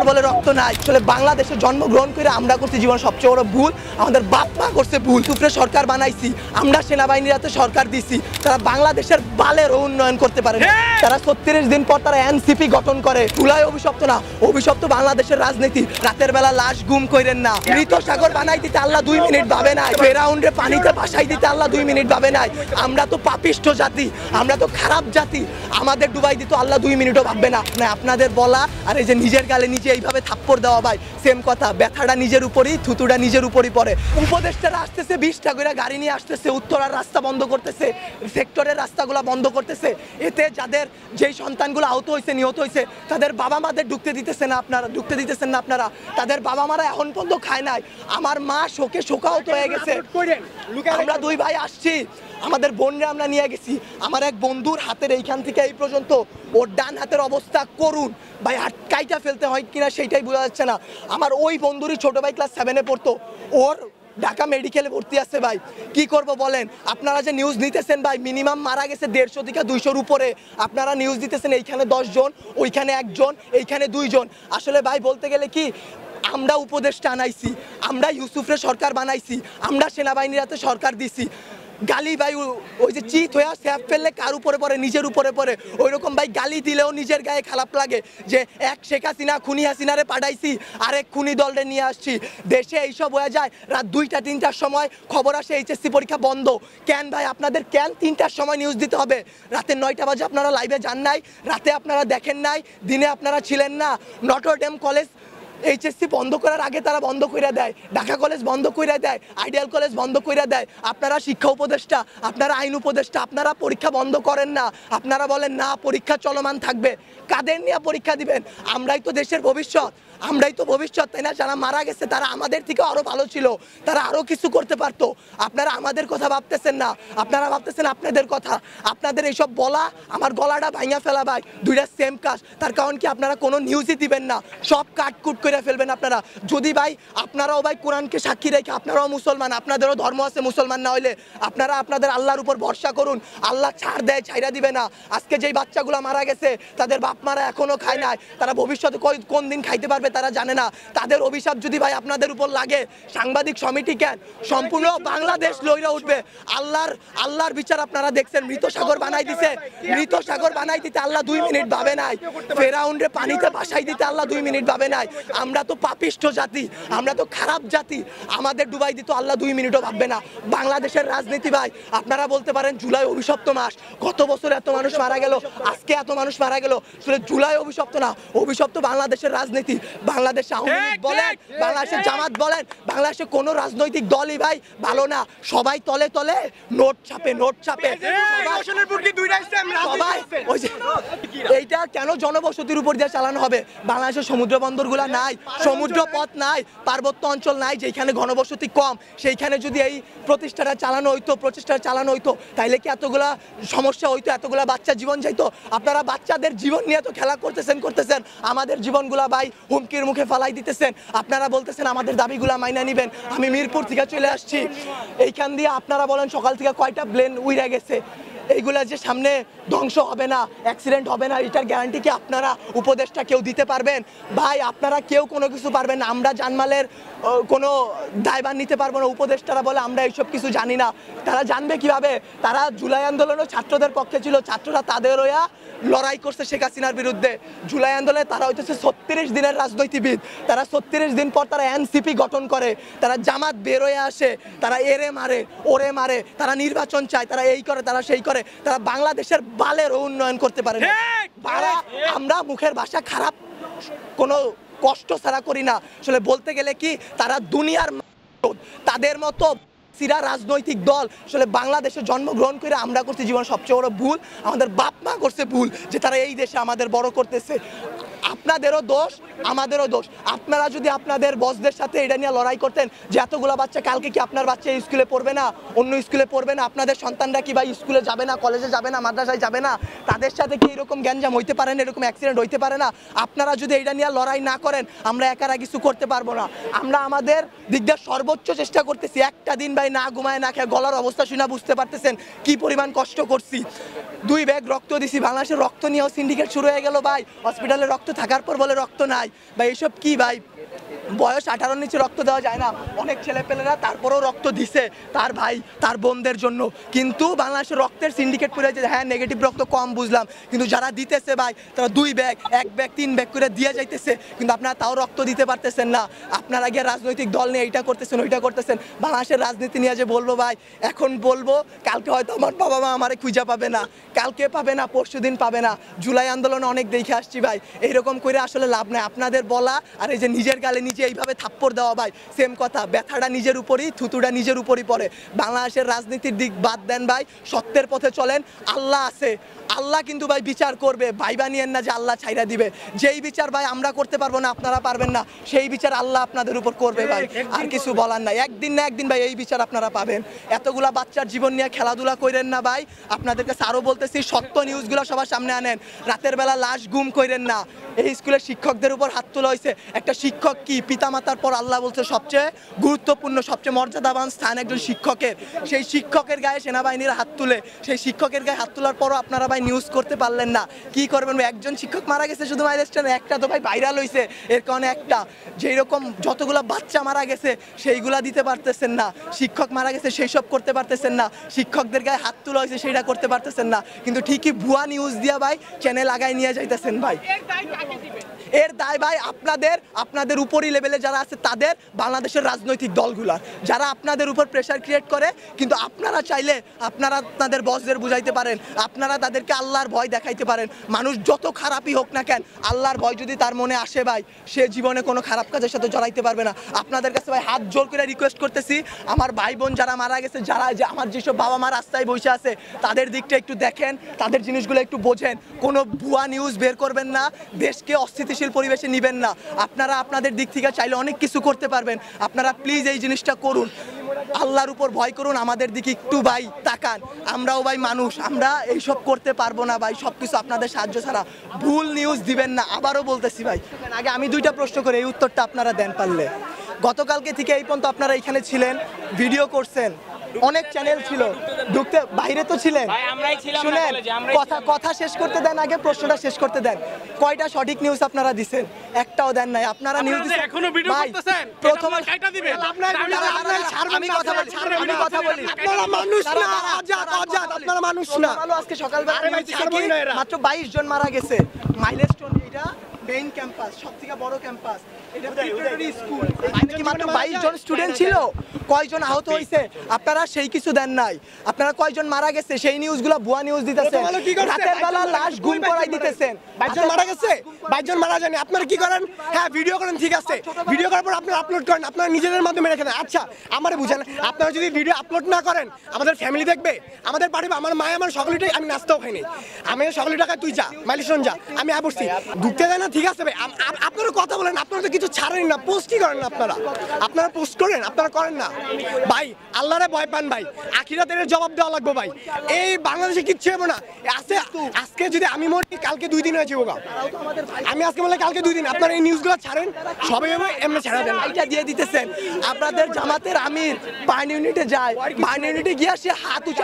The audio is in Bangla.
রক্ত বলে রক্ত নাই। আসলে বাংলাদেশে জন্মগ্রহণ করে আমরা করছি জীবন সবচেয়ে বড় ভুল। আমাদের বাপ মা করছে ভুল। সুপ্রে সরকার বানাইছি, আমরা সেনাবাহিনীর হাতে সরকার দিছি, তারা বাংলাদেশের বালের উন্নয়ন করতে পারে না। তারা 36 দিন পর তারা এনসিপি গঠন করে। চুলাই অভিশপ্ত না, অভিশপ্ত বাংলাদেশের রাজনীতি। রাতের বেলা লাশ গুম কইরেন না। মৃত সাগর বানাই দিতে আল্লাহ 2 মিনিট ভাবে নাই। ফেরাউনরে পানিতে ভাসাই দিতে আল্লাহ 2 মিনিট ভাবে নাই। আমরা তো পাপিষ্ঠ জাতি, আমরা তো খারাপ জাতি, আমাদের ডুবাই দিতে আল্লাহ 2 মিনিটও ভাববে না। আপনাদের বলা আর এই যে নিজের গালে নিজে এইভাবে থাপ্পড় দেওয়া ভাই সেম কথা। ব্যথাটা নিজের উপরই, থুতুটা নিজের উপরই পড়ে। উপদেষ্টারা আসতেছে 20টা করে গাড়ি নিয়ে আসতেছে, উত্তরার রাস্তা বন্ধ করতেছে, সেক্টরের রাস্তাগুলো বন্ধ করতেছে। এতে যাদের যেই সন্তানগুলো আহত হয়েছে, নিহত হয়েছে, তাদের বাবা মাদের ঢুকতে দিতেছেন না আপনারা। তাদের বাবা মারা এখন পর্যন্ত খায় নাই। আমার মা শোকে শোকাহত হয়ে গেছে। আমরা 2 ভাই আসছি, আমাদের বোনরা আমরা নিয়ে গেছি। আমার এক বন্ধুর হাতের এইখান থেকে এই পর্যন্ত ওর ডান হাতের অবস্থা করুন ভাই, হাত কাইটা ফেলতে হয় কিনা সেইটাই বোঝা যাচ্ছে না। আমার ওই বন্ধুরই ছোট ভাই ক্লাস 7-এ পড়তো, ওর ঢাকা মেডিকেলে ভর্তি আছে ভাই। কি করব বলেন? আপনারা যে নিউজ নিতেছেন ভাই, মিনিমাম মারা গেছে 150 থেকে 200-র উপরে। আপনারা নিউজ দিতেছেন এইখানে 10 জন, ওইখানে 1 জন, এইখানে 2 জন। আসলে ভাই বলতে গেলে কি, আমরা উপদেষ্টা আনাইছি, আমরা ইউসুফরে সরকার বানাইছি, আমরা সেনাবাহিনীর হাতে সরকার দিছি। গালি ভাই ওই যে চিত হয়ে স্যাপ ফেললে কার উপরে পড়ে? নিজের উপরে পড়ে। ওই রকম ভাই গালি দিলেও নিজের গায়ে খারাপ লাগে যে এক শেখ হাসিনা খুনি হাসিনারে পাঠাইছি, আরেক খুনি দলরে নিয়ে আসছি। দেশে এইসব হয়ে যায়। রাত 2টা-3টার সময় খবর আসে এইচএসসি পরীক্ষা বন্ধ। কেন ভাই আপনাদের কেন 3টার সময় নিউজ দিতে হবে? রাতে 9টা বাজে আপনারা লাইভে যান নাই, রাতে আপনারা দেখেন নাই, দিনে আপনারা ছিলেন না। নটরডেম কলেজ এইচএসসি বন্ধ করার আগে তারা বন্ধ করে দেয়, ঢাকা কলেজ বন্ধ করে দেয়, আইডিয়াল কলেজ বন্ধ করে দেয়। আপনারা শিক্ষা উপদেষ্টা, আপনারা আইন উপদেষ্টা, আপনারা পরীক্ষা বন্ধ করেন না। আপনারা বলেন না পরীক্ষা চলমান থাকবে। কাদের নিয়ে পরীক্ষা দিবেন? আমরাই তো দেশের ভবিষ্যৎ, আমরাই তো ভবিষ্যৎ, তাই না? যারা মারা গেছে তারা আমাদের থেকে আরো ভালো ছিল, তারা আরো কিছু করতে পারতো। আপনারা আমাদের কথা ভাবতেছেন না, আপনারা ভাবতেছেন আপনাদের কথা। আপনাদের এইসব বলা আমার গলাটা ভাঙা ফেলা ভাই, 2টা সেম কাজ। তার কারণ কি, আপনারা কোনো নিউজই দিবেন না, সব কাটকুট করে ফেলবেন আপনারা। যদি ভাই আপনারাও ভাই কোরআনকে সাক্ষী রেখে, আপনারাও মুসলমান, আপনাদেরও ধর্ম আছে, মুসলমান না হইলে আপনারা আপনাদের আল্লাহর উপর ভরসা করুন। আল্লাহ ছাড় দেয়, ছাইরা দিবে না। আজকে যেই বাচ্চাগুলো মারা গেছে তাদের বাপ মারা এখনো খায় নাই, তারা ভবিষ্যতে কোন দিন খাইতে পারবে তারা জানে না। তাদের অভিশাপ যদি ভাই আপনাদের উপর লাগে, সাংবাদিক সমিতি কেন, সম্পূর্ণ বাংলাদেশ লইরা উঠবে। আল্লাহর বিচার আপনারা দেখছেন। মৃত সাগর বানাই দিতে আল্লাহ 2 মিনিট ভাবে নাই। ফেরাউনরে পানিতে ভাসাই দিতে আল্লাহ 2 মিনিট ভাবে নাই। আমরা তো পাপিষ্ঠ জাতি, আমরা তো খারাপ জাতি, আমাদের ডুবাই দিতে আল্লাহ 2 মিনিটও ভাববে না। বাংলাদেশের রাজনীতি ভাই, আপনারা বলতে পারেন জুলাই অভিশপ্ত মাস, গত বছর এত মানুষ মারা গেল, আজকে এত মানুষ মারা গেল। আসলে জুলাই অভিশপ্ত না, অভিশপ্ত বাংলাদেশের রাজনীতি। বাংলাদেশে আওয়ামী লীগ বলেন, বাংলাদেশের জামাত বলেন, বাংলাদেশে কোনো রাজনৈতিক দলই ভাই ভালো না। সবাই তলে তলে নোট ছাপে। এইটা কেন জনবসতির উপর দিয়ে চালানো হবে? বাংলাদেশের সমুদ্র বন্দরগুলা নাই, সমুদ্র পথ নাই, পার্বত্য অঞ্চল নাই, যেখানে ঘনবসতি কম, সেইখানে যদি এই প্রচেষ্টাটা চালানো হইতো তাইলে কি এতগুলা সমস্যা হইতো, এতগুলা বাচ্চা জীবন যাইতো? আপনারা বাচ্চাদের জীবন নিয়ে তো খেলা করতেছেন, আমাদের জীবনগুলা ভাই হুমকির মুখে ফালাই দিতেছেন। আপনারা বলতেছেন আমাদের দাবিগুলা মাইনা নিবেন। আমি মিরপুর থেকে চলে আসছি, এইখান দিয়ে আপনারা বলেন সকাল থেকে কয়টা প্লেন উইরা গেছে। এইগুলা যে সামনে ধ্বংস হবে না, অ্যাক্সিডেন্ট হবে না, এটার গ্যারান্টি কি আপনারা উপদেষ্টা কেউ দিতে পারবেন? ভাই আপনারা কেউ কোনো কিছু পারবেন না। আমরা জানমালের কোনো দায়ভার নিতে পারবো না। উপদেষ্টারা বলে আমরা এইসব কিছু জানি না। তারা জানবে কিভাবে? তারা জুলাই আন্দোলনও ছাত্রদের পক্ষে ছিল, ছাত্ররা তাদের হইয়া লড়াই করছে শেখ হাসিনার বিরুদ্ধে। জুলাই আন্দোলনে তারা হইতেছে 36 দিনের রাজনীতিবিদ। তারা 36 দিন পর তারা এনসিপি গঠন করে, তারা জামাত বের হয়ে আসে, তারা এরে মারে, ওরে মারে, তারা নির্বাচন চায়, তারা এই করে, তারা সেই করে, তারা বাংলাদেশের বালের উন্নয়ন করতে পারে না। আমরা মুখের ভাষা খারাপ কোনো কষ্ট ছাড়া করি না। আসলে বলতে গেলে কি, তারা দুনিয়ার তাদের মতো সিরা রাজনৈতিক দল আসলে বাংলাদেশে জন্মগ্রহণ করে আমরা করছি জীবন সবচেয়ে বড় ভুল। আমাদের বাপ মা করছে ভুল যে তারা এই দেশে আমাদের বড় করতেছে। আপনাদেরও দোষ, আমাদেরও দোষ। আপনারা যদি আপনাদের বসদের সাথে এটা নিয়ে লড়াই করতেন যে এতগুলো বাচ্চা, কালকে কি আপনার বাচ্চা স্কুলে পড়বে না, অন্য স্কুলে পড়বে না? আপনাদের সন্তানরা কি ভাই স্কুলে যাবে না, কলেজে যাবে না, মাদ্রাসায় যাবে না? তাদের সাথে কি এরকম গ্যাঞ্জাম হইতে পারে না, এরকম অ্যাক্সিডেন্ট হইতে পারে না? আপনারা যদি এটা নিয়ে লড়াই না করেন, আমরা একারা কিছু করতে পারবো না। আমরা আমাদের দিক দিয়ে সর্বোচ্চ চেষ্টা করতেছি। একটা দিন ভাই না ঘুমায় না খেয়ে, গলার অবস্থা শুনে বুঝতে পারতেছেন কি পরিমাণ কষ্ট করছি। 2 ব্যাগ রক্ত দিছি। বাংলাদেশের রক্ত নিয়েও সিন্ডিকেট শুরু হয়ে গেল ভাই, হসপিটালে রক্ত থাকার পর বলে রক্ত নাই ভাই, এইসব কি ভাই? বয়স 18-র নিচে রক্ত দেওয়া যায় না, অনেক ছেলেপেলেরা তারপরেও রক্ত দিছে তার ভাই তার বোনদের জন্য। কিন্তু বাংলাদেশের রক্তের সিন্ডিকেট করে যে হ্যাঁ নেগেটিভ রক্ত কম বুঝলাম, কিন্তু যারা দিতেছে ভাই তারা 2 ব্যাগ 1 ব্যাগ 3 ব্যাগ করে দিয়ে যাইতেছে, কিন্তু আপনারা তাও রক্ত দিতে পারতেছেন না। আপনারা গিয়ে রাজনৈতিক দল নিয়ে এইটা করতেছেন ওইটা করতেছেন, বাংলাদেশের রাজনীতি নিয়ে যে বলবো ভাই, এখন বলবো কালকে হয়তো আমার বাবা মা আমারে খুঁজে পাবে না, কালকে পাবে না, পরশুদিন পাবে না। জুলাই আন্দোলনে অনেক দেখে আসছি ভাই, এইরকম করে আসলে লাভ নাই। আপনাদের বলা আর এই যে নিজের গালে নিজে এইভাবে থাপ্পড় দেওয়া ভাই সেম কথা, ব্যথাটা নিজের উপরই, থুতুটা নিজের উপরই পড়ে। বাংলাদেশের রাজনীতির দিক বাদ দেন ভাই, সত্যের পথে চলেন, আল্লাহ আছে, আল্লাহ কিন্তু ভাই বিচার করবে। ভাইবা নিয়েন না যে আল্লাহ ছাইরা দিবে, যেই বিচার ভাই আমরা করতে পারবো না আপনারা পারবেন না, সেই বিচার আল্লাহ আপনাদের উপর করবে ভাই, আর কিছু বলার নাই। একদিন না একদিন ভাই এই বিচার আপনারা পাবেন। এতগুলা বাচ্চার জীবন নিয়ে খেলাধুলা করেন না ভাই, আপনাদের কাছে আরও বলতেছি সত্য নিউজগুলো সবার সামনে আনেন, রাতের বেলা লাশ গুম করেন না। এই স্কুলের শিক্ষকদের উপর হাত তোলা হয়েছে, একটা শিক্ষক কি পিতামাতার পর আল্লাহ বলছে সবচেয়ে গুরুত্বপূর্ণ সবচেয়ে মর্যাদাবান স্থান একজন শিক্ষকের, সেই শিক্ষকের গায়ে সেনাবাহিনীরা হাত তুলে, সেই শিক্ষকের গায়ে হাত তোলার পরও আপনারা ভাই নিউজ করতে পারলেন না। কি করবেন ভাই? একজন শিক্ষক মারা গেছে শুধু মাইলস্টোনে, একটা তো ভাই ভাইরাল হয়েছে, এর কারণে একটা। যেই রকম যতগুলা বাচ্চা মারা গেছে সেইগুলা দিতে পারতেছেন না, শিক্ষক মারা গেছে সেই সব করতে পারতেছেন না, শিক্ষকদের গায়ে হাত তোলা হয়েছে সেইটা করতে পারতেছেন না, কিন্তু ঠিকই ভুয়া নিউজ দিয়া ভাই চ্যানেল আগায় নিয়ে যাইতেছেন ভাই। এর দায় ভাই আপনাদের উপরই লেভেলে যারা আছে তাদের, বাংলাদেশের রাজনৈতিক দলগুলার, যারা আপনাদের উপর প্রেশার ক্রিয়েট করে। কিন্তু আপনারা চাইলে আপনারা আপনাদের বসদের বুঝাইতে পারেন, আপনারা তাদেরকে আল্লাহর ভয় দেখাইতে পারেন। মানুষ যত খারাপই হোক না কেন, আল্লাহর ভয় যদি তার মনে আসে ভাই, সে জীবনে কোনো খারাপ কাজের সাথে জড়াইতে পারবে না। আপনাদের কাছে ভাই হাত জোর করে রিকোয়েস্ট করতেছি, আমার ভাই বোন যারা মারা গেছে, যারা যে আমার যেসব বাবা মা রাস্তায় বসে আছে, তাদের দিকটা একটু দেখেন, তাদের জিনিসগুলো একটু বোঝেন, কোনো ভুয়া নিউজ বের করবেন না, দেশকে অস্থিতিশীল পরিবেশে নিবেন না। আপনারা আপনাদের দিক থেকে চাইলে অনেক কিছু করতে পারবেন, আপনারা প্লিজ এই জিনিসটা করুন, আল্লাহর উপর ভয় করুন, আমাদের দিকে একটু ভাই তাকান। আমরাও ভাই মানুষ, আমরা এইসব করতে পারবো না ভাই, সব কিছু আপনাদের সাহায্য ছাড়া। ভুল নিউজ দিবেন না, আবারও বলতেছি ভাই। আগে আমি 2টা প্রশ্ন করে এই উত্তরটা আপনারা দেন পারলে। গতকালকে থেকে এই পর্যন্ত আপনারা এখানে ছিলেন, ভিডিও করছেন, অনেক চ্যানেল ছিল, ঢুকতে বাইরে তো ছিলেন, শুনেন কথা শেষ করতে দেন, আগে প্রশ্নটা শেষ করতে দেন। কয়টা সঠিক নিউজ আপনারা দিছেন? একটাও দেন নাই। আপনারা নিউজ দিছেন এখনো ভিডিও করতেছেন, প্রথম কয়টা দিবেন? আমি কথা বলি, আপনারা মানুষ না, আজাদ আপনারা মানুষ না। আজকে সকালবেলা মাত্র 22 জন মারা গেছে। মাইলস্টোন এটা মেইন ক্যাম্পাস, সবথেকে বড় ক্যাম্পাস, এটা প্রিপারেটরি স্কুল, এখানে মাত্র 22 জন স্টুডেন্ট ছিল, কয়জন আহত হইছে আপনারা সেই কিছু দেন নাই। আপনারা কয়জন মারা গেছে সেই নিউজগুলো ভুয়া নিউজ দিতেছেন, রাতের বেলা লাশ গুম করাই দিতেছেন। 22 জন মারা গেছে, 22 জন মারা যায়নি। আপনারা কি করেন? হ্যাঁ ভিডিও করেন, ঠিক আছে, ভিডিও করার পর আপনারা আপলোড করেন, আপনারা নিজেদের মাধ্যমে রেখে দেন। আচ্ছা আমারে বুঝেন, আপনারা যদি ভিডিও আপলোড না করেন আমাদের ফ্যামিলি দেখবে, আমাদের বাড়ি, আমার মায় আমার সকলেটাই, আমি নাস্তাও খাইনি, আমি সকলের টাকায় তুই যা মাইলস্টোন যা, আমি বসছি ঢুকতে দেয় না, ঠিক আছে ভাই। আপনারা কথা বলেন, আপনারা তো কিছু ছাড়েন না, পোস্টই করেন না, আপনারা পোস্ট করেন, আপনারা করেন না ভাই। আল্লাহরে ভয় পান ভাই, আখিরাতের জবাব দেওয়া লাগবে ভাই। এই বাংলাদেশে কিচ্ছু হবে না। আজকে যদি আমি মরি, কালকে 2 দিন হয়েছে ওগা, আমি আজকে বলে কালকে 2 দিন। আপনারা এই নিউজগুলো ছাড়েন, সবাই এমনি ছাড়া দেন, এটা দিয়ে দিতেছেন। আপনাদের জামাতের আমির বার্ন ইউনিটে যায়, বার্ন ইউনিটে গিয়ে সে হাত উঁচা